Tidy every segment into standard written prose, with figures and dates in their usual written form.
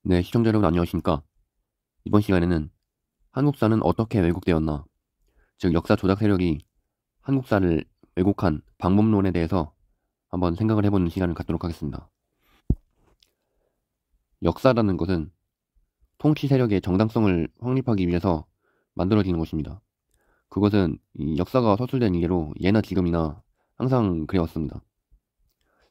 네, 시청자 여러분 안녕하십니까? 이번 시간에는 한국사는 어떻게 왜곡되었나, 즉 역사 조작 세력이 한국사를 왜곡한 방법론에 대해서 한번 생각을 해보는 시간을 갖도록 하겠습니다. 역사라는 것은 통치 세력의 정당성을 확립하기 위해서 만들어지는 것입니다. 그것은 이 역사가 서술된 이래로 예나 지금이나 항상 그래왔습니다.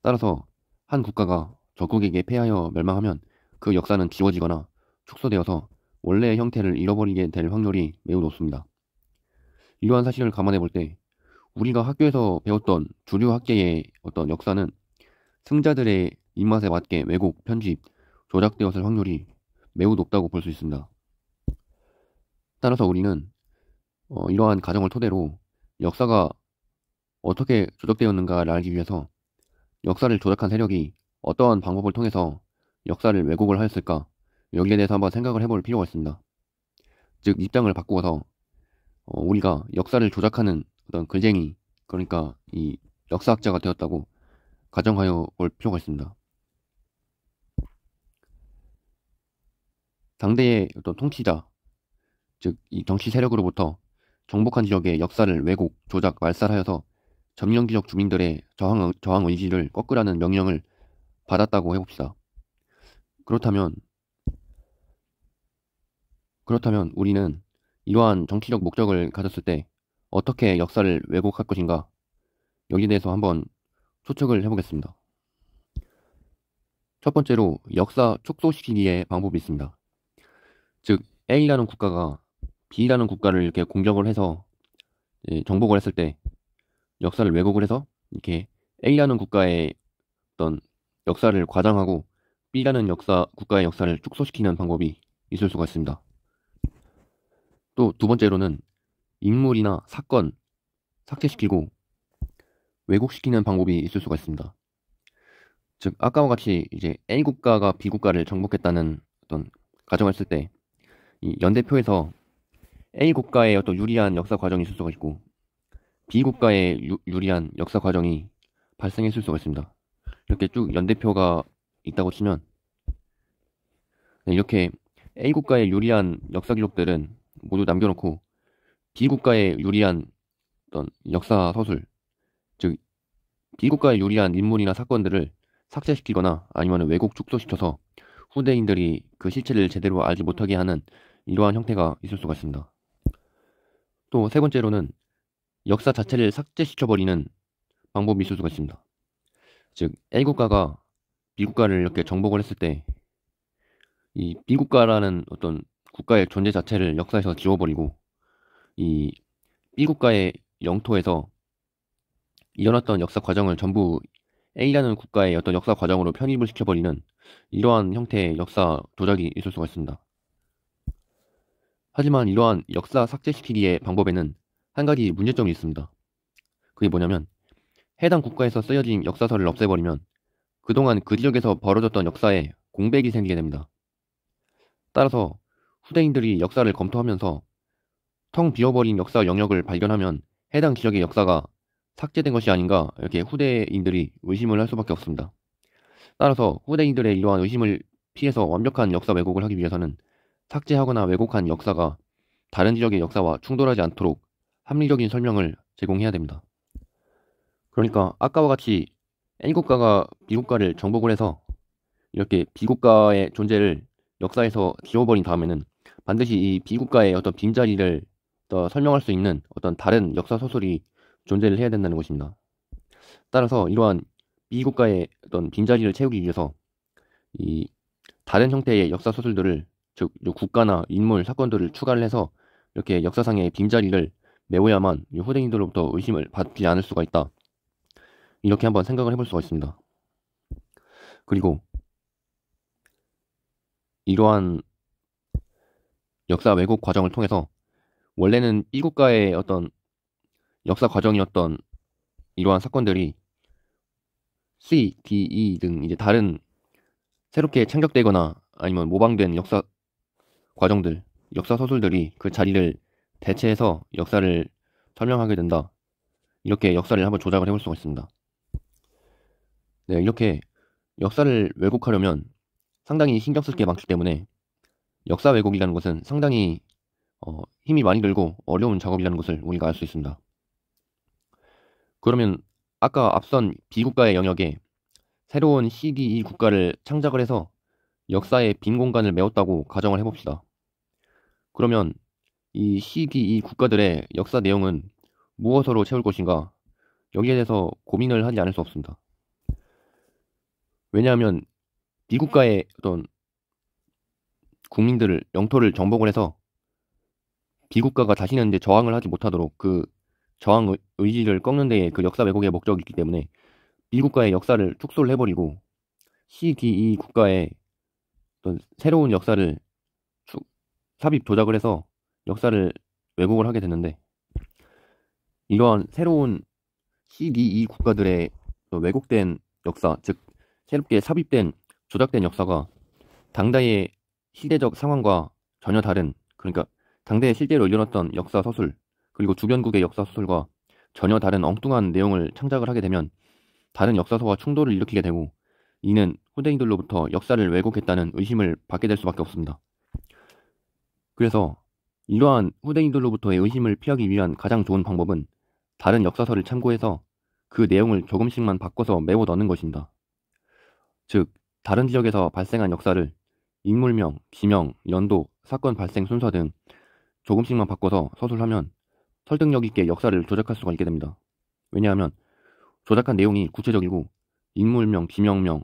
따라서 한 국가가 적국에게 패하여 멸망하면 그 역사는 지워지거나 축소되어서 원래의 형태를 잃어버리게 될 확률이 매우 높습니다. 이러한 사실을 감안해 볼 때 우리가 학교에서 배웠던 주류 학계의 어떤 역사는 승자들의 입맛에 맞게 왜곡, 편집, 조작되었을 확률이 매우 높다고 볼 수 있습니다. 따라서 우리는 이러한 가정을 토대로 역사가 어떻게 조작되었는가를 알기 위해서 역사를 조작한 세력이 어떠한 방법을 통해서 역사를 왜곡을 하였을까, 여기에 대해서 한번 생각을 해볼 필요가 있습니다. 즉 입장을 바꾸어서 우리가 역사를 조작하는 어떤 글쟁이, 그러니까 이 역사학자가 되었다고 가정하여 볼 필요가 있습니다. 당대의 어떤 통치자, 즉 이 정치 세력으로부터 정복한 지역의 역사를 왜곡, 조작, 말살하여서 점령 지역 주민들의 저항 의지를 꺾으라는 명령을 받았다고 해봅시다. 그렇다면 우리는 이러한 정치적 목적을 가졌을 때 어떻게 역사를 왜곡할 것인가? 여기에 대해서 한번 추측을 해보겠습니다. 첫 번째로 역사 축소시키기의 방법이 있습니다. 즉 A라는 국가가 B라는 국가를 이렇게 공격을 해서 정복을 했을 때 역사를 왜곡을 해서 이렇게 A라는 국가의 어떤 역사를 과장하고 B라는 국가의 역사를 축소시키는 방법이 있을 수가 있습니다. 또 두 번째로는 인물이나 사건 삭제시키고 왜곡시키는 방법이 있을 수가 있습니다. 즉 아까와 같이 이제 A 국가가 B 국가를 정복했다는 어떤 가정을 했을 때 이 연대표에서 A 국가의 어떤 유리한 역사 과정이 있을 수가 있고 B 국가의 유리한 역사 과정이 발생했을 수가 있습니다. 이렇게 쭉 연대표가 있다고 치면 이렇게 A 국가의 유리한 역사 기록들은 모두 남겨놓고 B 국가의 유리한 어떤 역사 서술, 즉 B 국가의 유리한 인물이나 사건들을 삭제시키거나 아니면 왜곡 축소시켜서 후대인들이 그 실체를 제대로 알지 못하게 하는 이러한 형태가 있을 수가 있습니다. 또 세 번째로는 역사 자체를 삭제시켜버리는 방법이 있을 수가 있습니다. 즉 A 국가가 B 국가를 이렇게 정복을 했을 때 이 B 국가라는 어떤 국가의 존재 자체를 역사에서 지워버리고 이 B 국가의 영토에서 일어났던 역사 과정을 전부 A라는 국가의 어떤 역사 과정으로 편입을 시켜버리는 이러한 형태의 역사 조작이 있을 수가 있습니다. 하지만 이러한 역사 삭제시키기의 방법에는 한 가지 문제점이 있습니다. 그게 뭐냐면 해당 국가에서 쓰여진 역사서를 없애버리면 그동안 그 지역에서 벌어졌던 역사에 공백이 생기게 됩니다. 따라서 후대인들이 역사를 검토하면서 텅 비어버린 역사 영역을 발견하면 해당 지역의 역사가 삭제된 것이 아닌가, 이렇게 후대인들이 의심을 할 수밖에 없습니다. 따라서 후대인들의 이러한 의심을 피해서 완벽한 역사 왜곡을 하기 위해서는 삭제하거나 왜곡한 역사가 다른 지역의 역사와 충돌하지 않도록 합리적인 설명을 제공해야 됩니다. 그러니까 아까와 같이 A국가가 B국가를 정복을 해서 이렇게 B국가의 존재를 역사에서 지워버린 다음에는 반드시 이 B국가의 어떤 빈자리를 더 설명할 수 있는 어떤 다른 역사 소설이 존재를 해야 된다는 것입니다. 따라서 이러한 B국가의 어떤 빈자리를 채우기 위해서 이 다른 형태의 역사 소설들을, 즉 국가나 인물, 사건들을 추가를 해서 이렇게 역사상의 빈자리를 메워야만 후대인들로부터 의심을 받지 않을 수가 있다, 이렇게 한번 생각을 해볼 수가 있습니다. 그리고 이러한 역사 왜곡 과정을 통해서 원래는 B국가의 어떤 역사 과정이었던 이러한 사건들이 C, D, E 등 이제 다른 새롭게 창작되거나 아니면 모방된 역사 과정들, 역사 서술들이 그 자리를 대체해서 역사를 설명하게 된다, 이렇게 역사를 한번 조작을 해볼 수가 있습니다. 네, 이렇게 역사를 왜곡하려면 상당히 신경 쓸 게 많기 때문에 역사 왜곡이라는 것은 상당히 힘이 많이 들고 어려운 작업이라는 것을 우리가 알 수 있습니다. 그러면 아까 앞선 비국가의 영역에 새로운 CDE 국가를 창작을 해서 역사의 빈 공간을 메웠다고 가정을 해봅시다. 그러면 이 CDE 국가들의 역사 내용은 무엇으로 채울 것인가? 여기에 대해서 고민을 하지 않을 수 없습니다. 왜냐하면 비국가의 어떤 국민들을 영토를 정복을 해서 비국가가 다시는 이제 저항을 하지 못하도록 그 저항 의지를 꺾는 데에 그 역사 왜곡의 목적이 있기 때문에 비국가의 역사를 축소를 해버리고 CDE 국가의 어떤 새로운 역사를 삽입 조작을 해서 역사를 왜곡을 하게 됐는데, 이러한 새로운 CDE 국가들의 왜곡된 역사, 즉 새롭게 삽입된 조작된 역사가 당대의 시대적 상황과 전혀 다른, 그러니까 당대에 실제로 일어났던 역사 서술 그리고 주변국의 역사 서술과 전혀 다른 엉뚱한 내용을 창작을 하게 되면 다른 역사서와 충돌을 일으키게 되고, 이는 후대인들로부터 역사를 왜곡했다는 의심을 받게 될 수밖에 없습니다. 그래서 이러한 후대인들로부터의 의심을 피하기 위한 가장 좋은 방법은 다른 역사서를 참고해서 그 내용을 조금씩만 바꿔서 메워 넣는 것입니다. 즉, 다른 지역에서 발생한 역사를 인물명, 지명, 연도, 사건 발생 순서 등 조금씩만 바꿔서 서술하면 설득력 있게 역사를 조작할 수가 있게 됩니다. 왜냐하면 조작한 내용이 구체적이고 인물명, 지명명,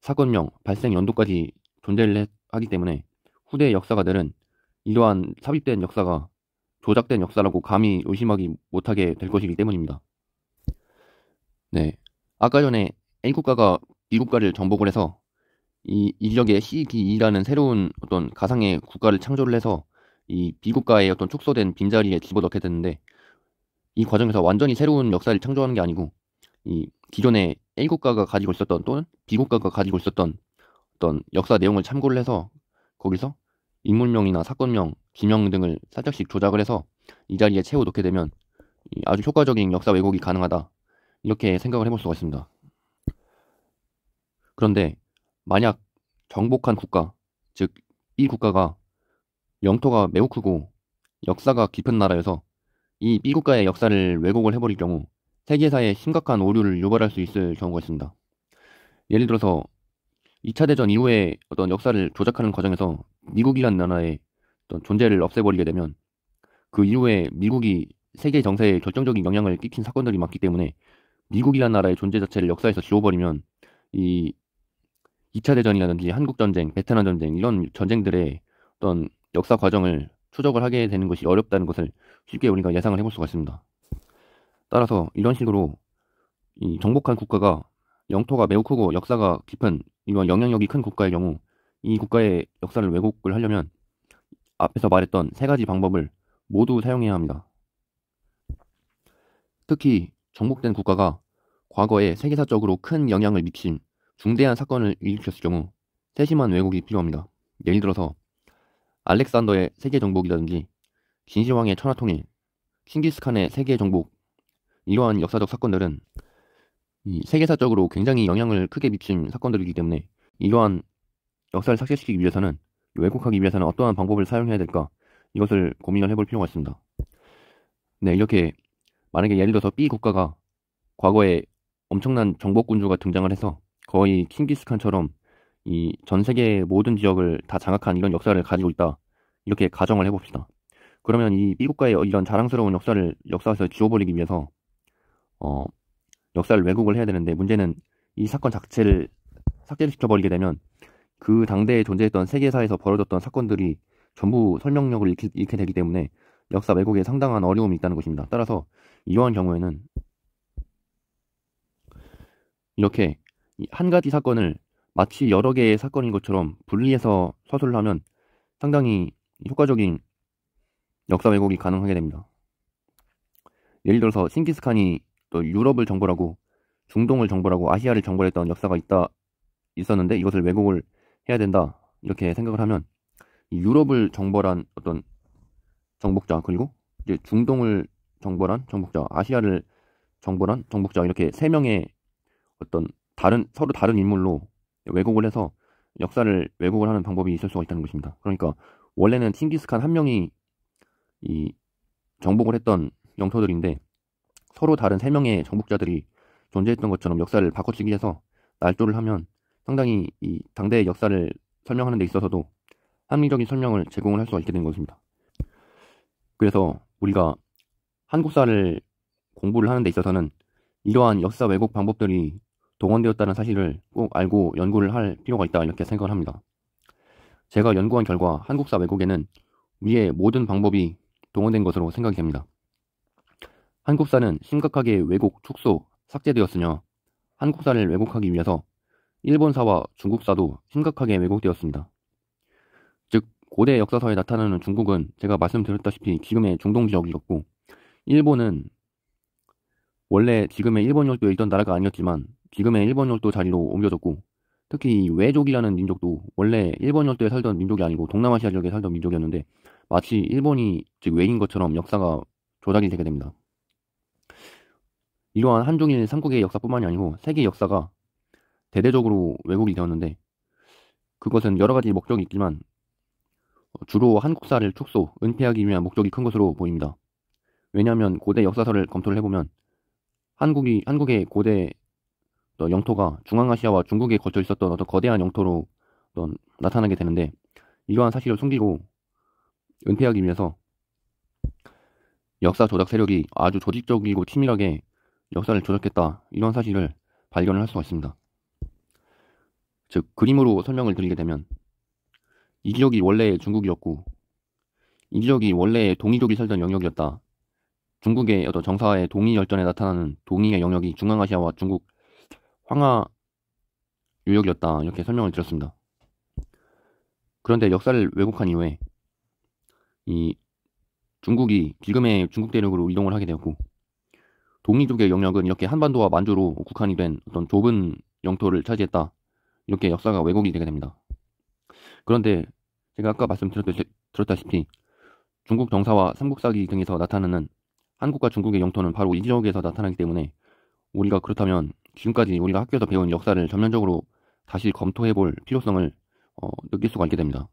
사건명, 발생 연도까지 존재를 하기 때문에 후대 역사가들은 이러한 삽입된 역사가 조작된 역사라고 감히 의심하기 못하게 될 것이기 때문입니다. 네, 아까 전에 A국가가 B국가를 정복을 해서 이 지역에 CDE라는 새로운 어떤 가상의 국가를 창조를 해서 이 B국가의 어떤 축소된 빈자리에 집어넣게 됐는데, 이 과정에서 완전히 새로운 역사를 창조하는 게 아니고 이 기존에 A국가가 가지고 있었던 또는 B국가가 가지고 있었던 어떤 역사 내용을 참고를 해서 거기서 인물명이나 사건명, 지명 등을 살짝씩 조작을 해서 이 자리에 채워 놓게 되면 아주 효과적인 역사 왜곡이 가능하다, 이렇게 생각을 해볼 수가 있습니다. 그런데 만약 정복한 국가, 즉 B 국가가 영토가 매우 크고 역사가 깊은 나라여서 이 B 국가의 역사를 왜곡을 해버릴 경우 세계사에 심각한 오류를 유발할 수 있을 경우가 있습니다. 예를 들어서 2차 대전 이후에 어떤 역사를 조작하는 과정에서 미국이라는 나라의 어떤 존재를 없애버리게 되면 그 이후에 미국이 세계 정세에 결정적인 영향을 끼친 사건들이 많기 때문에 미국이라는 나라의 존재 자체를 역사에서 지워버리면 이 2차 대전이라든지 한국전쟁, 베트남 전쟁 이런 전쟁들의 어떤 역사 과정을 추적을 하게 되는 것이 어렵다는 것을 쉽게 우리가 예상을 해볼 수가 있습니다. 따라서 이런 식으로 이 정복한 국가가 영토가 매우 크고 역사가 깊은 이런 영향력이 큰 국가의 경우 이 국가의 역사를 왜곡을 하려면 앞에서 말했던 세 가지 방법을 모두 사용해야 합니다. 특히 정복된 국가가 과거에 세계사적으로 큰 영향을 미친 중대한 사건을 일으켰을 경우 세심한 왜곡이 필요합니다. 예를 들어서 알렉산더의 세계 정복이라든지 진시황의 천하통일, 칭기스칸의 세계 정복, 이러한 역사적 사건들은 이 세계사적으로 굉장히 영향을 크게 미친 사건들이기 때문에 이러한 역사를 삭제시키기 위해서는, 왜곡하기 위해서는 어떠한 방법을 사용해야 될까, 이것을 고민을 해볼 필요가 있습니다. 네, 이렇게 만약에 예를 들어서 B 국가가 과거에 엄청난 정복군주가 등장을 해서 거의 칭기스칸처럼 이 전 세계 모든 지역을 다 장악한 이런 역사를 가지고 있다, 이렇게 가정을 해봅시다. 그러면 이 B 국가의 이런 자랑스러운 역사를 역사에서 지워버리기 위해서 역사를 왜곡을 해야 되는데, 문제는 이 사건 자체를 삭제를 시켜버리게 되면 그 당대에 존재했던 세계사에서 벌어졌던 사건들이 전부 설명력을 잃게 되기 때문에 역사 왜곡에 상당한 어려움이 있다는 것입니다. 따라서 이러한 경우에는 이렇게 한 가지 사건을 마치 여러 개의 사건인 것처럼 분리해서 서술을 하면 상당히 효과적인 역사 왜곡이 가능하게 됩니다. 예를 들어서 칭기스칸이 또 유럽을 정벌하고 중동을 정벌하고 아시아를 정벌했던 역사가 있었는데 이것을 왜곡을 해야 된다, 이렇게 생각을 하면 이 유럽을 정벌한 어떤 정복자, 그리고 이제 중동을 정벌한 정복자, 아시아를 정벌한 정복자, 이렇게 세 명의 어떤 서로 다른 인물로 왜곡을 해서 역사를 왜곡을 하는 방법이 있을 수가 있다는 것입니다. 그러니까 원래는 칭기스칸 한 명이 이 정복을 했던 영토들인데 서로 다른 세 명의 정복자들이 존재했던 것처럼 역사를 바꿔치기 해서 날조를 하면 상당히 이 당대의 역사를 설명하는 데 있어서도 합리적인 설명을 제공을 할 수가 있게 된 것입니다. 그래서 우리가 한국사를 공부를 하는 데 있어서는 이러한 역사 왜곡 방법들이 동원되었다는 사실을 꼭 알고 연구를 할 필요가 있다 이렇게 생각을 합니다. 제가 연구한 결과 한국사 왜곡에는 위의 모든 방법이 동원된 것으로 생각이 됩니다. 한국사는 심각하게 왜곡, 축소, 삭제되었으며 한국사를 왜곡하기 위해서 일본사와 중국사도 심각하게 왜곡되었습니다. 즉 고대 역사서에 나타나는 중국은 제가 말씀드렸다시피 지금의 중동 지역이었고 일본은 원래 지금의 일본 열도에 있던 나라가 아니었지만 지금의 일본 열도 자리로 옮겨졌고 특히 외족이라는 민족도 원래 일본 열도에 살던 민족이 아니고 동남아시아 지역에 살던 민족이었는데 마치 일본이 즉 외인 것처럼 역사가 조작이 되게 됩니다. 이러한 한중일 삼국의 역사뿐만이 아니고 세계 역사가 대대적으로 왜곡이 되었는데 그것은 여러 가지 목적이 있지만 주로 한국사를 축소, 은폐하기 위한 목적이 큰 것으로 보입니다. 왜냐하면 고대 역사서를 검토를 해보면 한국의 고대 영토가 중앙아시아와 중국에 걸쳐 있었던 어떤 거대한 영토로 나타나게 되는데 이러한 사실을 숨기고 은폐하기 위해서 역사 조작 세력이 아주 조직적이고 치밀하게 역사를 조작했다 이런 사실을 발견을 할 수가 있습니다. 즉 그림으로 설명을 드리게 되면 이 지역이 원래 중국이었고 이 지역이 원래 동이족이 살던 영역이었다. 중국의 어떤 정사의 동이열전에 나타나는 동이의 영역이 중앙아시아와 중국 황하 유역이었다 이렇게 설명을 드렸습니다. 그런데 역사를 왜곡한 이후에 이 중국이 지금의 중국 대륙으로 이동을 하게 되었고 동이족의 영역은 이렇게 한반도와 만주로 국한이 된 어떤 좁은 영토를 차지했다 이렇게 역사가 왜곡이 되게 됩니다. 그런데 제가 아까 말씀드렸다시피 중국 정사와 삼국사기 등에서 나타나는 한국과 중국의 영토는 바로 이 지역에서 나타나기 때문에 우리가 그렇다면 지금까지 우리가 학교에서 배운 역사를 전면적으로 다시 검토해 볼 필요성을 느낄 수가 있게 됩니다.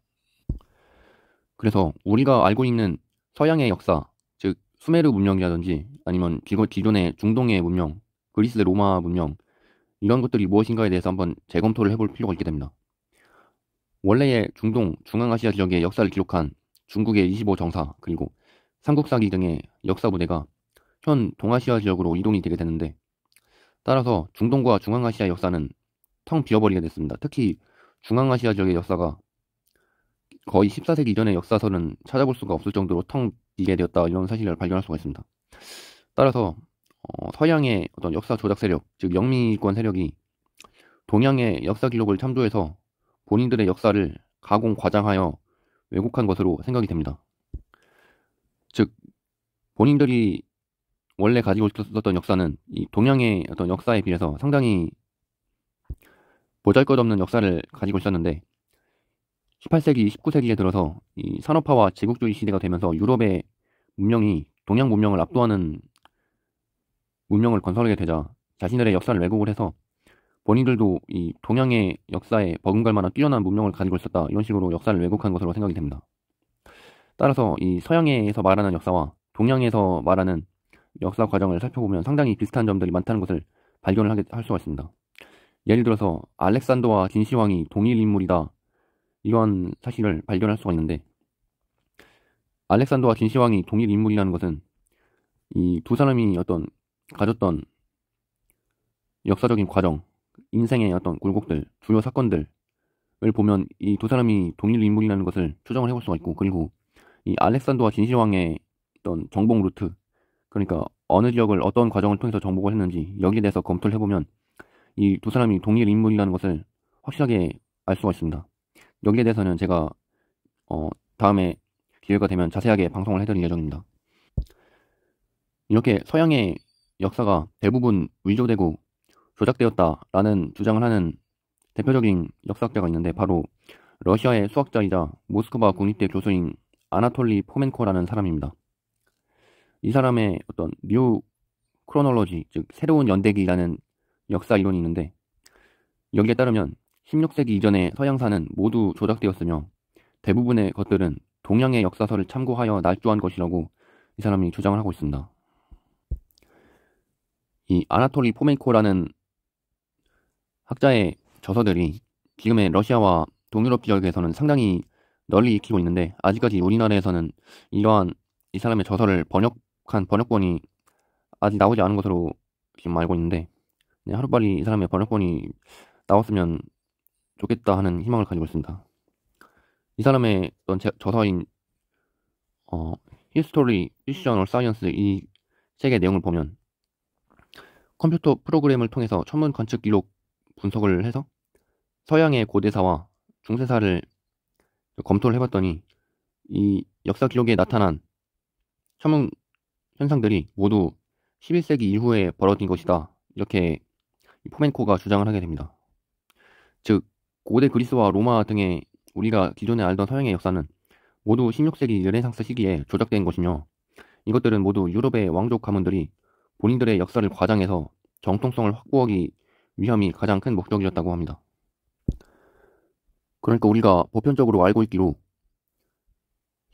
그래서 우리가 알고 있는 서양의 역사, 즉 수메르 문명이라든지 아니면 기존의 중동의 문명, 그리스 로마 문명 이런 것들이 무엇인가에 대해서 한번 재검토를 해볼 필요가 있게 됩니다. 원래의 중동, 중앙아시아 지역의 역사를 기록한 중국의 25정사 그리고 삼국사기 등의 역사 부대가 현 동아시아 지역으로 이동이 되게 되는데 따라서 중동과 중앙아시아 역사는 텅 비어버리게 됐습니다. 특히 중앙아시아 지역의 역사가 거의 14세기 이전의 역사서는 찾아볼 수가 없을 정도로 텅 비게 되었다 이런 사실을 발견할 수가 있습니다. 따라서 서양의 어떤 역사 조작 세력, 즉 영미권 세력이 동양의 역사 기록을 참조해서 본인들의 역사를 가공 과장하여 왜곡한 것으로 생각이 됩니다. 즉 본인들이 원래 가지고 있었던 역사는 이 동양의 어떤 역사에 비해서 상당히 보잘것없는 역사를 가지고 있었는데 18세기, 19세기에 들어서 이 산업화와 제국주의 시대가 되면서 유럽의 문명이 동양 문명을 압도하는 문명을 건설하게 되자 자신들의 역사를 왜곡을 해서 본인들도 이 동양의 역사에 버금갈 만한 뛰어난 문명을 가지고 있었다 이런 식으로 역사를 왜곡한 것으로 생각이 됩니다. 따라서 이 서양에서 말하는 역사와 동양에서 말하는 역사 과정을 살펴보면 상당히 비슷한 점들이 많다는 것을 발견을 할 수가 있습니다. 예를 들어서 알렉산더와 진시황이 동일 인물이다 이러한 사실을 발견할 수가 있는데 알렉산더와 진시황이 동일 인물이라는 것은 이 두 사람이 어떤 가졌던 역사적인 과정, 인생의 어떤 굴곡들, 주요 사건들을 보면 이 두 사람이 동일 인물이라는 것을 추정을 해볼 수가 있고 그리고 이 알렉산더와 진시황의 어떤 정복 루트 그러니까 어느 지역을 어떤 과정을 통해서 정복을 했는지 여기에 대해서 검토를 해보면 이 두 사람이 동일 인물이라는 것을 확실하게 알 수가 있습니다. 여기에 대해서는 제가 다음에 기회가 되면 자세하게 방송을 해드릴 예정입니다. 이렇게 서양의 역사가 대부분 위조되고 조작되었다라는 주장을 하는 대표적인 역사학자가 있는데 바로 러시아의 수학자이자 모스크바 국립대 교수인 아나톨리 포멘코라는 사람입니다. 이 사람의 어떤 뉴 크로놀로지, 즉 새로운 연대기라는 역사 이론이 있는데 여기에 따르면 16세기 이전의 서양사는 모두 조작되었으며 대부분의 것들은 동양의 역사서를 참고하여 날조한 것이라고 이 사람이 주장을 하고 있습니다. 이 아나톨리 포멘코라는 학자의 저서들이 지금의 러시아와 동유럽 지역에서는 상당히 널리 익히고 있는데, 아직까지 우리나라에서는 이러한 이 사람의 저서를 번역한 번역본이 아직 나오지 않은 것으로 지금 알고 있는데, 하루빨리 이 사람의 번역본이 나왔으면 좋겠다 하는 희망을 가지고 있습니다. 이 사람의 어떤 저서인 History, Fictional Science 이 책의 내용을 보면 컴퓨터 프로그램을 통해서 천문 관측 기록 분석을 해서 서양의 고대사와 중세사를 검토를 해봤더니 이 역사 기록에 나타난 천문 현상들이 모두 11세기 이후에 벌어진 것이다, 이렇게 포멘코가 주장을 하게 됩니다. 즉, 고대 그리스와 로마 등의 우리가 기존에 알던 서양의 역사는 모두 16세기 르네상스 시기에 조작된 것이며, 이것들은 모두 유럽의 왕족 가문들이 본인들의 역사를 과장해서 정통성을 확보하기 위함이 가장 큰 목적이었다고 합니다. 그러니까 우리가 보편적으로 알고 있기로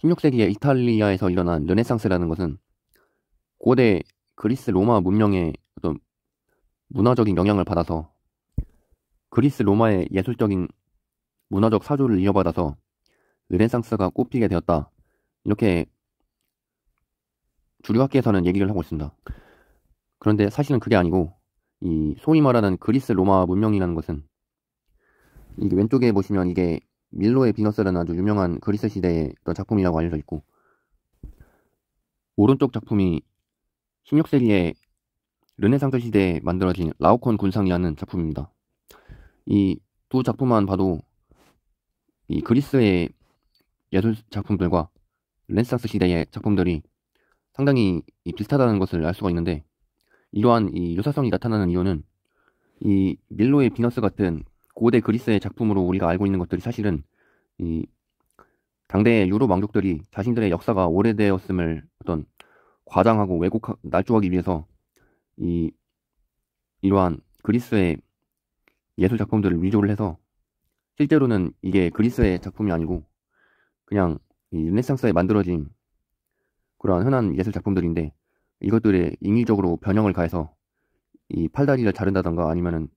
16세기에 이탈리아에서 일어난 르네상스라는 것은 고대 그리스 로마 문명의 어떤 문화적인 영향을 받아서 그리스 로마의 예술적인 문화적 사조를 이어받아서 르네상스가 꽃피게 되었다, 이렇게 주류 학계에서는 얘기를 하고 있습니다. 그런데 사실은 그게 아니고, 이 소위 말하는 그리스 로마 문명이라는 것은, 이게 왼쪽에 보시면 이게 밀로의 비너스라는 아주 유명한 그리스 시대의 어떤 작품이라고 알려져 있고, 오른쪽 작품이 16세기에 르네상스 시대에 만들어진 라오콘 군상이라는 작품입니다. 이 두 작품만 봐도 이 그리스의 예술 작품들과 르네상스 시대의 작품들이 상당히 비슷하다는 것을 알 수가 있는데, 이러한 이 유사성이 나타나는 이유는 이 밀로의 비너스 같은 고대 그리스의 작품으로 우리가 알고 있는 것들이 사실은 이 당대의 유럽 왕족들이 자신들의 역사가 오래되었음을 어떤 과장하고 날조하기 위해서 이러한 그리스의 예술 작품들을 위조를 해서, 실제로는 이게 그리스의 작품이 아니고 그냥 이 르네상스에 만들어진 그러한 흔한 예술 작품들인데, 이것들에 인위적으로 변형을 가해서 이 팔다리를 자른다던가 아니면은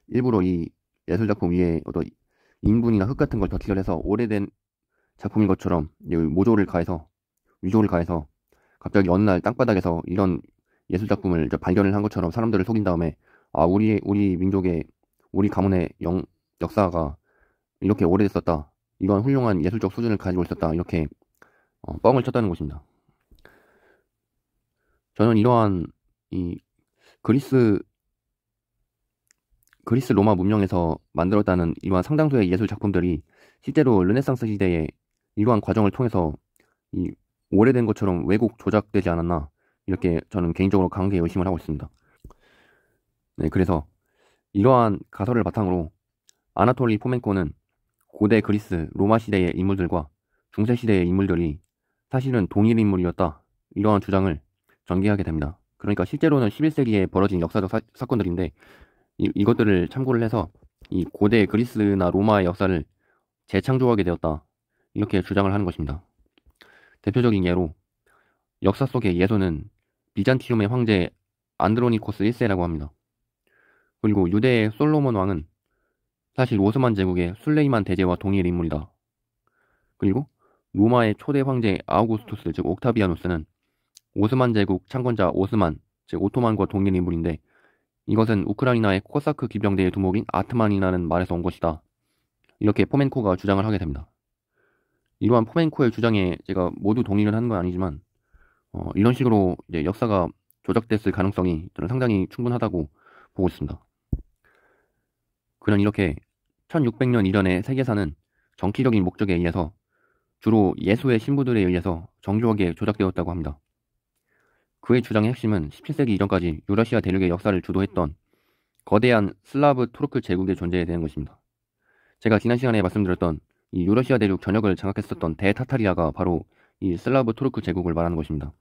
일부러 이 예술 작품 위에 어떤 인분이나 흙 같은 걸 덧칠을 해서 오래된 작품인 것처럼 모조를 가해서, 위조를 가해서 갑자기 어느 날 땅바닥에서 이런 예술 작품을 발견을 한 것처럼 사람들을 속인 다음에, 우리 민족의, 우리 가문의 역사가 이렇게 오래됐었다, 이런 훌륭한 예술적 수준을 가지고 있었다, 이렇게 뻥을 쳤다는 것입니다. 저는 이러한 이 그리스 로마 문명에서 만들었다는 이러한 상당수의 예술 작품들이 실제로 르네상스 시대에 이러한 과정을 통해서 이 오래된 것처럼 왜곡 조작되지 않았나, 이렇게 저는 개인적으로 강하게 의심을 하고 있습니다. 네, 그래서 이러한 가설을 바탕으로 아나톨리 포멘코는 고대 그리스 로마 시대의 인물들과 중세 시대의 인물들이 사실은 동일 인물이었다, 이러한 주장을 전개하게 됩니다. 그러니까 실제로는 11세기에 벌어진 역사적 사건들인데, 이것들을 참고를 해서 이 고대 그리스나 로마의 역사를 재창조하게 되었다, 이렇게 주장을 하는 것입니다. 대표적인 예로 역사 속의 예수는 비잔티움의 황제 안드로니코스 1세라고 합니다. 그리고 유대의 솔로몬 왕은 사실 오스만 제국의 술레이만 대제와 동일 인물이다. 그리고 로마의 초대 황제 아우구스투스, 즉 옥타비아누스는 오스만 제국 창건자 오스만, 즉 오토만과 동일 인물인데, 이것은 우크라이나의 코사크 기병대의 두목인 아트만이라는 말에서 온 것이다, 이렇게 포멘코가 주장을 하게 됩니다. 이러한 포멘코의 주장에 제가 모두 동의를 하는 건 아니지만, 이런 식으로 이제 역사가 조작됐을 가능성이 저는 상당히 충분하다고 보고 있습니다. 그는 이렇게 1600년 이전의 세계사는 정치적인 목적에 의해서 주로 예수의 신부들에 의해서 정교하게 조작되었다고 합니다. 그의 주장의 핵심은 17세기 이전까지 유러시아 대륙의 역사를 주도했던 거대한 슬라브 투르크 제국의 존재에 대한 것입니다. 제가 지난 시간에 말씀드렸던 이 유러시아 대륙 전역을 장악했었던 대타타리아가 바로 이 슬라브 투르크 제국을 말하는 것입니다.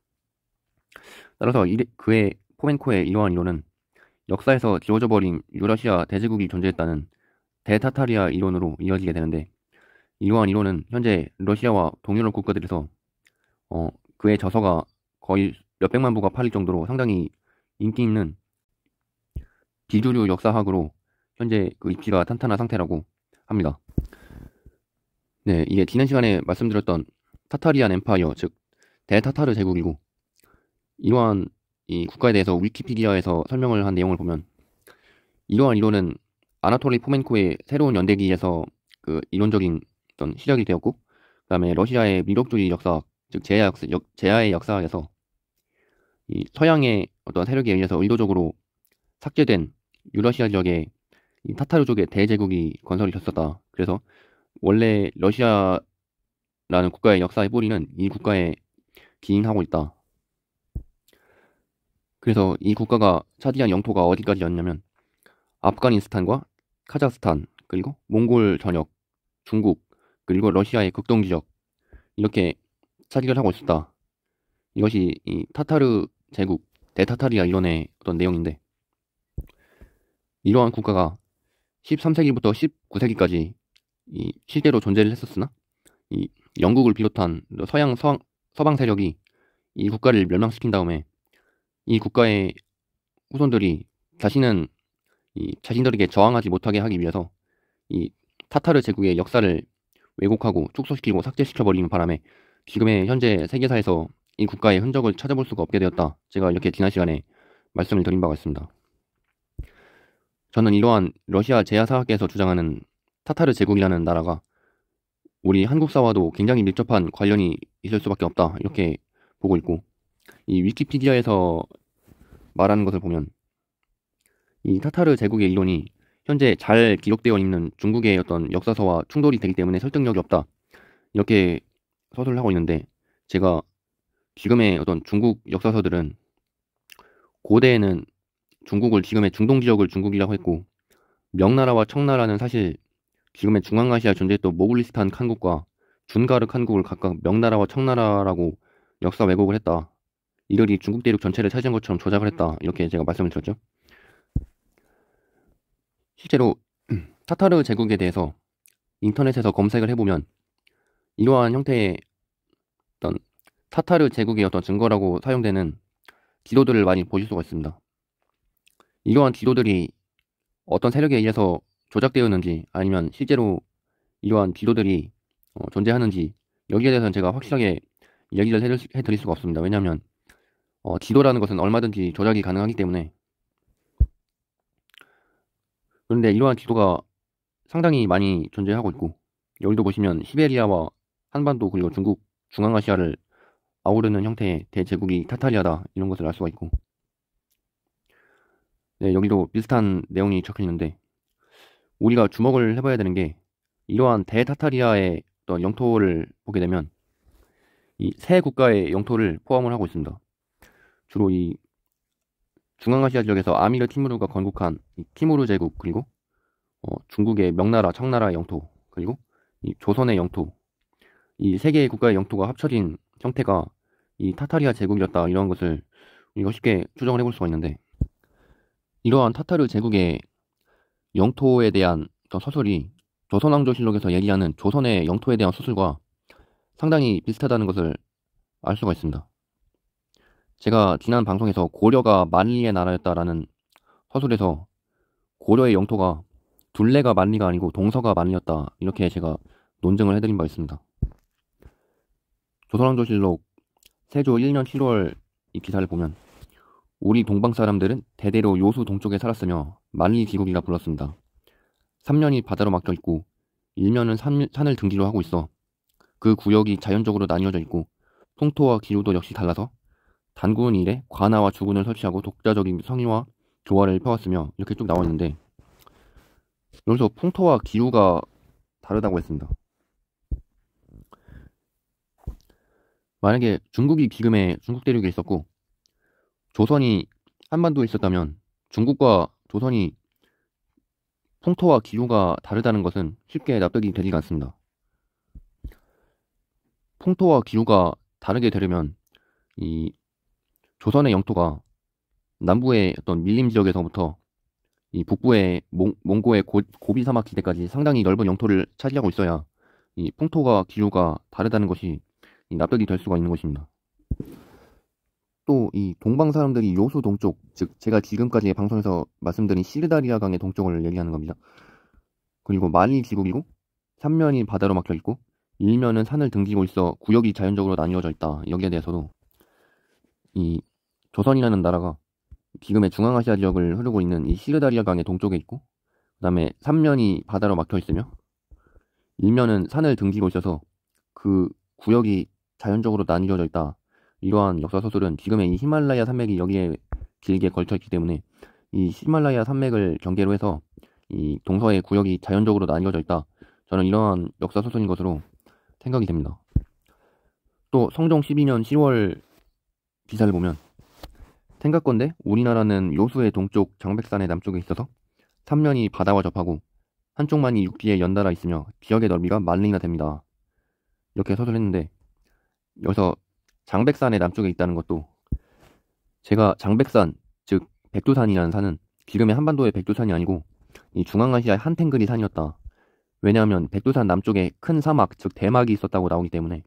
따라서 그의 포멘코의 이러한 이론은 역사에서 지워져 버린 유러시아 대제국이 존재했다는 대타타리아 이론으로 이어지게 되는데, 이러한 이론은 현재 러시아와 동유럽 국가들에서 그의 저서가 거의 몇백만 부가 팔릴 정도로 상당히 인기 있는 비주류 역사학으로 현재 그 입지가 탄탄한 상태라고 합니다. 네, 이게 지난 시간에 말씀드렸던 타타리안 엠파이어, 즉 대타타르 제국이고, 이러한 이 국가에 대해서 위키피디아에서 설명을 한 내용을 보면, 이러한 이론은 아나톨리 포멘코의 새로운 연대기에서 그 이론적인 어떤 시작이 되었고, 그다음에 러시아의 미력주의 역사학, 즉 제야의 역사학에서 이 서양의 어떤 세력에 의해서 의도적으로 삭제된 유러시아 지역의 이 타타르족의 대제국이 건설이 됐었다. 그래서 원래 러시아라는 국가의 역사의 뿌리는 이 국가에 기인하고 있다. 그래서 이 국가가 차지한 영토가 어디까지였냐면 아프가니스탄과 카자흐스탄, 그리고 몽골 전역, 중국, 그리고 러시아의 극동 지역, 이렇게 차지를 하고 있었다. 이것이 이 타타르 제국 대타타리아 이론의 어떤 내용인데, 이러한 국가가 13세기부터 19세기까지 이 실제로 존재를 했었으나 이 영국을 비롯한 서방 세력이 이 국가를 멸망시킨 다음에 이 국가의 후손들이 자신들에게 저항하지 못하게 하기 위해서 이 타타르 제국의 역사를 왜곡하고 축소시키고 삭제시켜버리는 바람에 지금의 현재 세계사에서 이 국가의 흔적을 찾아볼 수가 없게 되었다. 제가 이렇게 지난 시간에 말씀을 드린 바가 있습니다. 저는 이러한 러시아 제야사학계에서 주장하는 타타르 제국이라는 나라가 우리 한국사와도 굉장히 밀접한 관련이 있을 수밖에 없다, 이렇게 보고 있고, 이 위키피디아에서 말하는 것을 보면 이 타타르 제국의 이론이 현재 잘 기록되어 있는 중국의 어떤 역사서와 충돌이 되기 때문에 설득력이 없다, 이렇게 서술을 하고 있는데, 제가 지금의 어떤 중국 역사서들은 고대에는 중국을 지금의 중동 지역을 중국이라고 했고, 명나라와 청나라는 사실 지금의 중앙아시아에 존재했던 모글리스탄 칸국과 준가르 칸국을 각각 명나라와 청나라라고 역사 왜곡을 했다. 이들이 중국 대륙 전체를 차지한 것처럼 조작을 했다, 이렇게 제가 말씀을 드렸죠. 실제로 타타르 제국에 대해서 인터넷에서 검색을 해보면 이러한 형태의 어떤 타타르 제국의 어떤 증거라고 사용되는 지도들을 많이 보실 수가 있습니다. 이러한 지도들이 어떤 세력에 의해서 조작되었는지, 아니면 실제로 이러한 지도들이 존재하는지, 여기에 대해서는 제가 확실하게 얘기를 해드릴 수가 없습니다. 왜냐하면 지도라는 것은 얼마든지 조작이 가능하기 때문에. 그런데 이러한 지도가 상당히 많이 존재하고 있고, 여기도 보시면 시베리아와 한반도, 그리고 중국, 중앙아시아를 아우르는 형태의 대제국이 타타리아다, 이런 것을 알 수가 있고, 네, 여기도 비슷한 내용이 적혀 있는데, 우리가 주목을 해봐야 되는 게, 이러한 대타타리아의 어떤 영토를 보게 되면 이 세 국가의 영토를 포함을 하고 있습니다. 주로 이 중앙아시아 지역에서 아미르 티무르가 건국한 이 티무르 제국, 그리고 중국의 명나라, 청나라 영토, 그리고 이 조선의 영토, 이 세 개의 국가의 영토가 합쳐진 형태가 이 타타리아 제국이었다, 이런 것을 우리가 쉽게 추정을 해볼 수가 있는데, 이러한 타타르 제국의 영토에 대한 어떤 서술이 조선왕조실록에서 얘기하는 조선의 영토에 대한 서술과 상당히 비슷하다는 것을 알 수가 있습니다. 제가 지난 방송에서 고려가 만리의 나라였다라는 서술에서 고려의 영토가 둘레가 만리가 아니고 동서가 만리였다, 이렇게 제가 논증을 해드린 바 있습니다. 조선왕조실록 세조 1년 7월 이 기사를 보면 우리 동방 사람들은 대대로 요수 동쪽에 살았으며 만리 기국이라 불렀습니다. 3년이 바다로 막혀 있고 1년은 산을 등지로 하고 있어 그 구역이 자연적으로 나뉘어져 있고 풍토와 기후도 역시 달라서 단군 이래 관아와 주군을 설치하고 독자적인 성의와 조화를 펴왔으며, 이렇게 쭉 나와 있는데, 여기서 풍토와 기후가 다르다고 했습니다. 만약에 중국이 지금의 중국 대륙에 있었고 조선이 한반도에 있었다면 중국과 조선이 풍토와 기후가 다르다는 것은 쉽게 납득이 되지가 않습니다. 풍토와 기후가 다르게 되려면 이 조선의 영토가 남부의 어떤 밀림 지역에서부터 이 북부의 몽고의 고비 사막 지대까지 상당히 넓은 영토를 차지하고 있어야 이 풍토가 기후가 다르다는 것이 이 납득이 될 수가 있는 것입니다. 또 이 동방 사람들이 요수 동쪽, 즉 제가 지금까지 방송에서 말씀드린 시르다리아 강의 동쪽을 얘기하는 겁니다. 그리고 많이 지국이고 삼면이 바다로 막혀 있고 일면은 산을 등지고 있어 구역이 자연적으로 나뉘어져 있다. 여기에 대해서도 이 조선이라는 나라가 지금의 중앙아시아 지역을 흐르고 있는 이 시르다리아 강의 동쪽에 있고 그다음에 삼면이 바다로 막혀 있으며 일면은 산을 등지고 있어서 그 구역이 자연적으로 나뉘어져 있다. 이러한 역사 서술은 지금의 이 히말라야 산맥이 여기에 길게 걸쳐 있기 때문에 이 히말라야 산맥을 경계로 해서 이 동서의 구역이 자연적으로 나뉘어져 있다. 저는 이러한 역사 서술인 것으로 생각이 됩니다. 또 성종 12년 10월 기사를 보면 생각건대 우리나라는 요수의 동쪽 장백산의 남쪽에 있어서 삼면이 바다와 접하고 한쪽만이 육지에 연달아 있으며 지역의 넓이가 만리나 됩니다. 이렇게 서술했는데 여기서 장백산의 남쪽에 있다는 것도 제가 장백산, 즉 백두산이라는 산은 지금의 한반도의 백두산이 아니고 이 중앙아시아의 한탱글이 산이었다. 왜냐하면 백두산 남쪽에 큰 사막, 즉 대막이 있었다고 나오기 때문에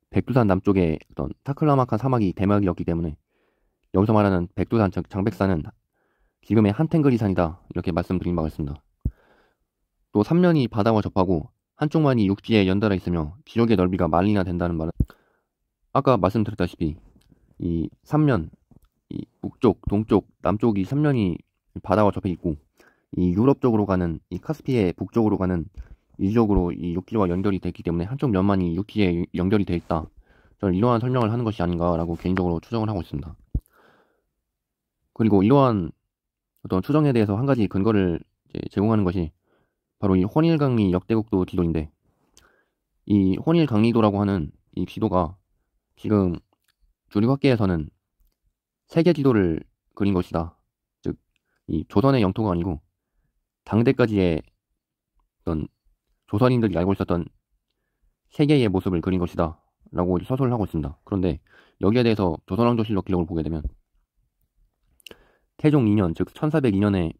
백두산 남쪽에 어떤 타클라막한 사막이 대막이었기 때문에 여기서 말하는 백두산, 즉 장백산은 지금의 한탱글이 산이다. 이렇게 말씀드린 바가 있습니다. 또 삼면이 바다와 접하고 한쪽만이 육지에 연달아 있으며 지역의 넓이가 만리나 된다는 말은 아까 말씀드렸다시피 이 삼면, 이 북쪽, 동쪽, 남쪽이 삼면이 바다와 접해 있고 이 유럽 쪽으로 가는 이 카스피의 북쪽으로 가는 이 지역으로 이 육지와 연결이 됐기 때문에 한쪽 면만이 육지에 연결이 되어 있다. 저는 이러한 설명을 하는 것이 아닌가라고 개인적으로 추정을 하고 있습니다. 그리고 이러한 어떤 추정에 대해서 한 가지 근거를 제공하는 것이 바로 이 혼일강리 역대국도 지도인데 이 혼일강리도라고 하는 이 지도가 지금 주립학계에서는 세계 지도를 그린 것이다. 즉, 이 조선의 영토가 아니고 당대까지의 어떤 조선인들이 알고 있었던 세계의 모습을 그린 것이다. 라고 서술을 하고 있습니다. 그런데 여기에 대해서 조선왕조실록 기록을 보게 되면 태종 2년, 즉 1402년에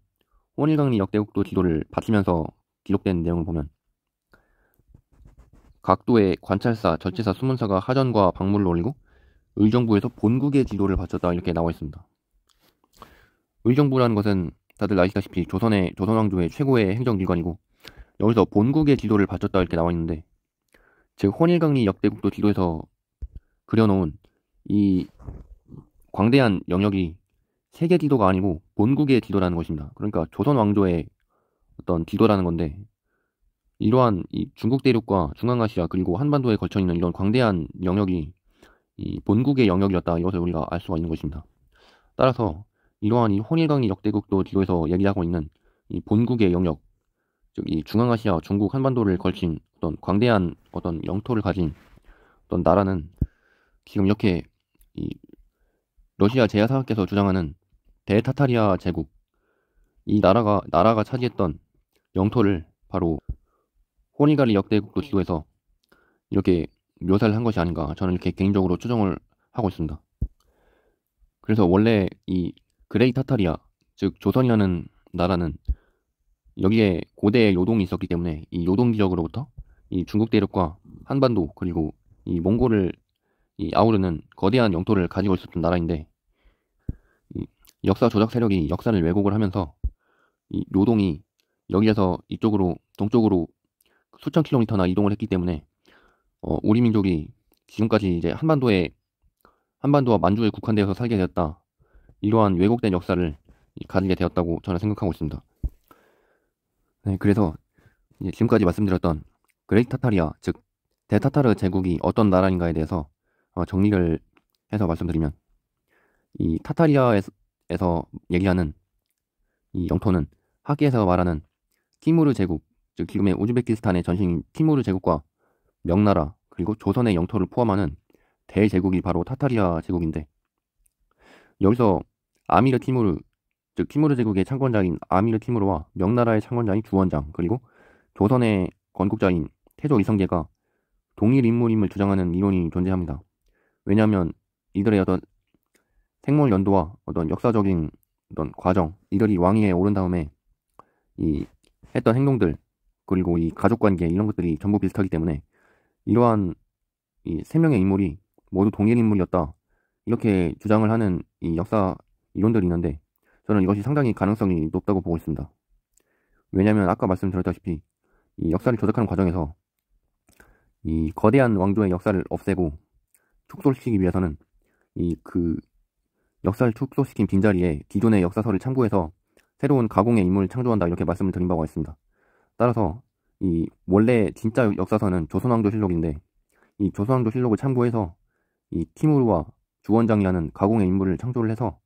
혼일강리 역대국도 지도를 바치면서 기록된 내용을 보면 각도의 관찰사, 절제사, 수문사가 하전과 박물을 올리고 의정부에서 본국의 지도를 바쳤다 이렇게 나와 있습니다. 의정부라는 것은 다들 아시다시피 조선왕조의 최고의 행정기관이고 여기서 본국의 지도를 바쳤다 이렇게 나와 있는데 즉 혼일강리 역대국도 지도에서 그려놓은 이 광대한 영역이 세계 지도가 아니고 본국의 지도라는 것입니다. 그러니까 조선왕조의 어떤 지도라는 건데 이러한 이 중국 대륙과 중앙아시아 그리고 한반도에 걸쳐 있는 이런 광대한 영역이 이 본국의 영역이었다 이것을 우리가 알 수가 있는 것입니다. 따라서 이러한 이 혼일강리 역대국도 지도에서 얘기하고 있는 이 본국의 영역, 즉 이 중앙아시아, 중국, 한반도를 걸친 어떤 광대한 어떤 영토를 가진 어떤 나라는 지금 이렇게 이 러시아 제야사학께서 주장하는 대타타리아 제국 이 나라가 차지했던 영토를 바로 혼일강리 역대국도 지도에서 이렇게 묘사를 한 것이 아닌가 저는 이렇게 개인적으로 추정을 하고 있습니다. 그래서 원래 이 그레이 타타리아 즉 조선이라는 나라는 여기에 고대의 요동이 있었기 때문에 이 요동 지역으로부터 이 중국 대륙과 한반도 그리고 이 몽골을 이 아우르는 거대한 영토를 가지고 있었던 나라인데 이 역사 조작 세력이 역사를 왜곡을 하면서 이 요동이 여기에서 이쪽으로 동쪽으로 수천 킬로미터나 이동을 했기 때문에 우리 민족이 지금까지 이제 한반도와 만주에 국한되어서 살게 되었다. 이러한 왜곡된 역사를 가지게 되었다고 저는 생각하고 있습니다. 네, 그래서 이제 지금까지 말씀드렸던 그레이트 타타리아, 즉 대타타르 제국이 어떤 나라인가에 대해서 정리를 해서 말씀드리면 이 타타리아에서 얘기하는 이 영토는 학계에서 말하는 티무르 제국, 즉 지금의 우즈베키스탄의 전신인 티무르 제국과 명나라 그리고 조선의 영토를 포함하는 대제국이 바로 타타리아 제국인데 여기서 아미르 티무르 즉 티무르 제국의 창건자인 아미르 티무르와 명나라의 창건자인 주원장 그리고 조선의 건국자인 태조 이성계가 동일 인물임을 주장하는 이론이 존재합니다. 왜냐하면 이들의 어떤 생물 연도와 어떤 역사적인 어떤 과정, 이들이 왕위에 오른 다음에 이 했던 행동들, 그리고 이 가족 관계 이런 것들이 전부 비슷하기 때문에 이러한 이 세 명의 인물이 모두 동일 인물이었다, 이렇게 주장을 하는 이 역사 이론들이 있는데, 저는 이것이 상당히 가능성이 높다고 보고 있습니다. 왜냐하면 아까 말씀드렸다시피 이 역사를 조작하는 과정에서 이 거대한 왕조의 역사를 없애고 축소시키기 위해서는 이 역사를 축소시킨 빈자리에 기존의 역사서를 참고해서 새로운 가공의 인물을 창조한다, 이렇게 말씀을 드린 바가 있습니다. 따라서 이 원래 진짜 역사서는 조선왕조실록인데, 이 조선왕조실록을 참고해서 이 티무르와 주원장이라는 가공의 인물을 창조를 해서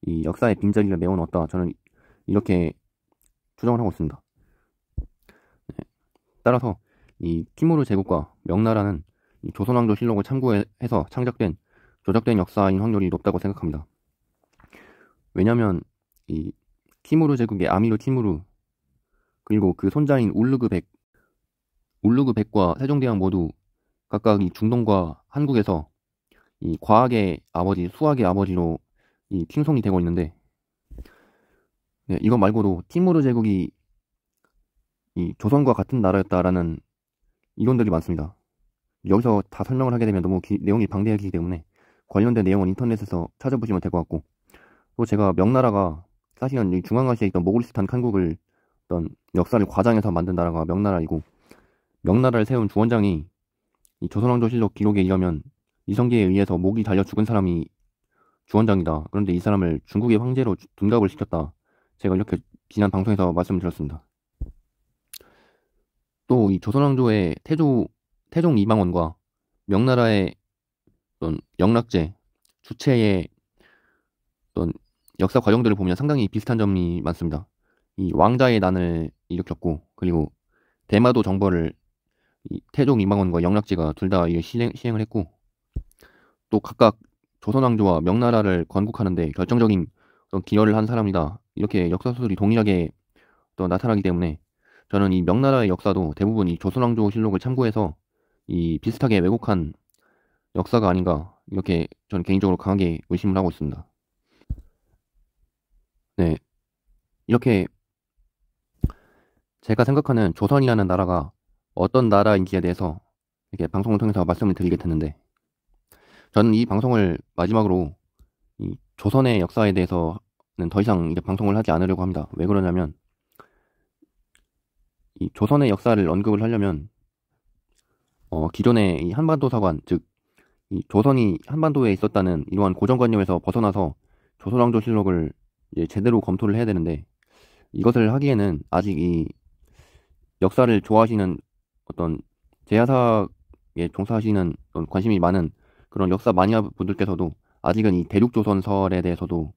이 역사의 빈자리를 메워넣었다, 저는 이렇게 추정을 하고 있습니다. 따라서 이 티무르 제국과 명나라는 이 조선왕조실록을 참고해서 창작된 조작된 역사인 확률이 높다고 생각합니다. 왜냐하면 이 티무르 제국의 아미르 티무르, 그리고 그 손자인 울르그 백과 세종대왕 모두 각각 이 중동과 한국에서 이 과학의 아버지, 수학의 아버지로 이 칭송이 되고 있는데, 네, 이것 말고도 티무르 제국이 이 조선과 같은 나라였다라는 이론들이 많습니다. 여기서 다 설명을 하게 되면 너무 내용이 방대하기 때문에 관련된 내용은 인터넷에서 찾아보시면 될 것 같고, 또 제가 명나라가 사실은 이 중앙아시아에 있던 모골리스탄 칸국을 어떤 역사를 과장해서 만든 나라가 명나라이고, 명나라를 세운 주원장이 이 조선왕조실록 기록에 의하면 이성계에 의해서 목이 달려 죽은 사람이 주원장이다. 그런데 이 사람을 중국의 황제로 둔갑을 시켰다, 제가 이렇게 지난 방송에서 말씀을 드렸습니다. 또 이 조선왕조의 태종 이방원과 명나라의 어떤 영락제 주체의 어떤 역사 과정들을 보면 상당히 비슷한 점이 많습니다. 이 왕자의 난을 일으켰고, 그리고 대마도 정벌을 이 태종 이방원과 영락제가 둘 다 시행을 했고, 또 각각 조선왕조와 명나라를 건국하는데 결정적인 어떤 기여를 한 사람이다, 이렇게 역사 소설이 동일하게 또 나타나기 때문에 저는 이 명나라의 역사도 대부분 이 조선왕조 실록을 참고해서 이 비슷하게 왜곡한 역사가 아닌가, 이렇게 저는 개인적으로 강하게 의심을 하고 있습니다. 네, 이렇게 제가 생각하는 조선이라는 나라가 어떤 나라인지에 대해서 이렇게 방송을 통해서 말씀을 드리게 됐는데, 저는 이 방송을 마지막으로 이 조선의 역사에 대해서는 더 이상 이제 방송을 하지 않으려고 합니다. 왜 그러냐면 이 조선의 역사를 언급을 하려면 기존의 이 한반도 사관, 즉 이 조선이 한반도에 있었다는 이러한 고정관념에서 벗어나서 조선왕조실록을 이제 제대로 검토를 해야 되는데, 이것을 하기에는 아직 이 역사를 좋아하시는 어떤 제야사에 종사하시는 어떤 관심이 많은 그런 역사 마니아 분들께서도 아직은 이 대륙조선설에 대해서도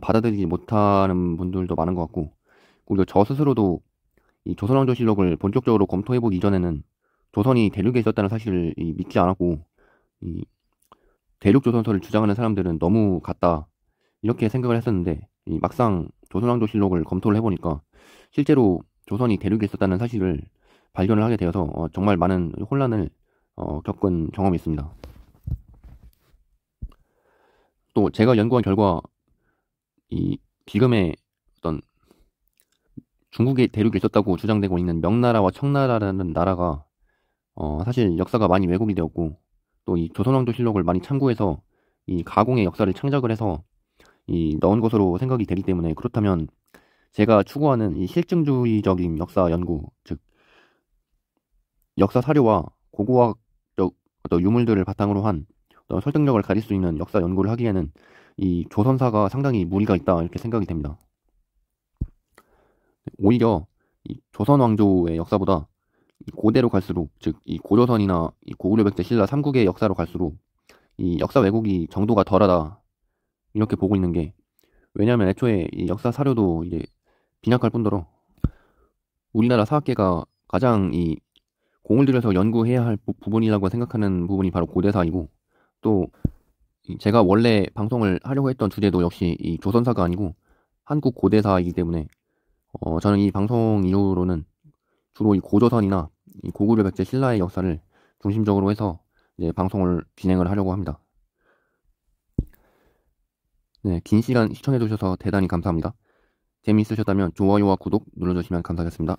받아들이지 못하는 분들도 많은 것 같고, 그리고 저 스스로도 이 조선왕조실록을 본격적으로 검토해보기 이전에는 조선이 대륙에 있었다는 사실을 믿지 않았고, 이 대륙조선설을 주장하는 사람들은 너무 같다, 이렇게 생각을 했었는데, 이 막상 조선왕조실록을 검토를 해보니까 실제로 조선이 대륙에 있었다는 사실을 발견을 하게 되어서 정말 많은 혼란을 겪은 경험이 있습니다. 또 제가 연구한 결과 이 지금의 어떤 중국의 대륙에 있었다고 주장되고 있는 명나라와 청나라라는 나라가 사실 역사가 많이 왜곡이 되었고, 또 이 조선왕조실록을 많이 참고해서 이 가공의 역사를 창작을 해서 이 넣은 것으로 생각이 되기 때문에, 그렇다면 제가 추구하는 이 실증주의적인 역사 연구, 즉 역사 사료와 고고학적 어떤 유물들을 바탕으로 한 어떤 설득력을 가질 수 있는 역사 연구를 하기에는 이 조선사가 상당히 무리가 있다, 이렇게 생각이 됩니다. 오히려 이 조선 왕조의 역사보다 이 고대로 갈수록, 즉 이 고조선이나 이 고구려 백제 신라 삼국의 역사로 갈수록 이 역사 왜곡이 정도가 덜하다, 이렇게 보고 있는 게, 왜냐하면 애초에 이 역사 사료도 이제 빈약할 뿐더러 우리나라 사학계가 가장 이 공을 들여서 연구해야 할 부분이라고 생각하는 부분이 바로 고대사이고, 또 제가 원래 방송을 하려고 했던 주제도 역시 이 조선사가 아니고 한국 고대사이기 때문에 저는 이 방송 이후로는 주로 이 고조선이나 이 고구려 백제 신라의 역사를 중심적으로 해서 이제 방송을 진행을 하려고 합니다. 네, 긴 시간 시청해주셔서 대단히 감사합니다. 재미있으셨다면 좋아요와 구독 눌러주시면 감사하겠습니다.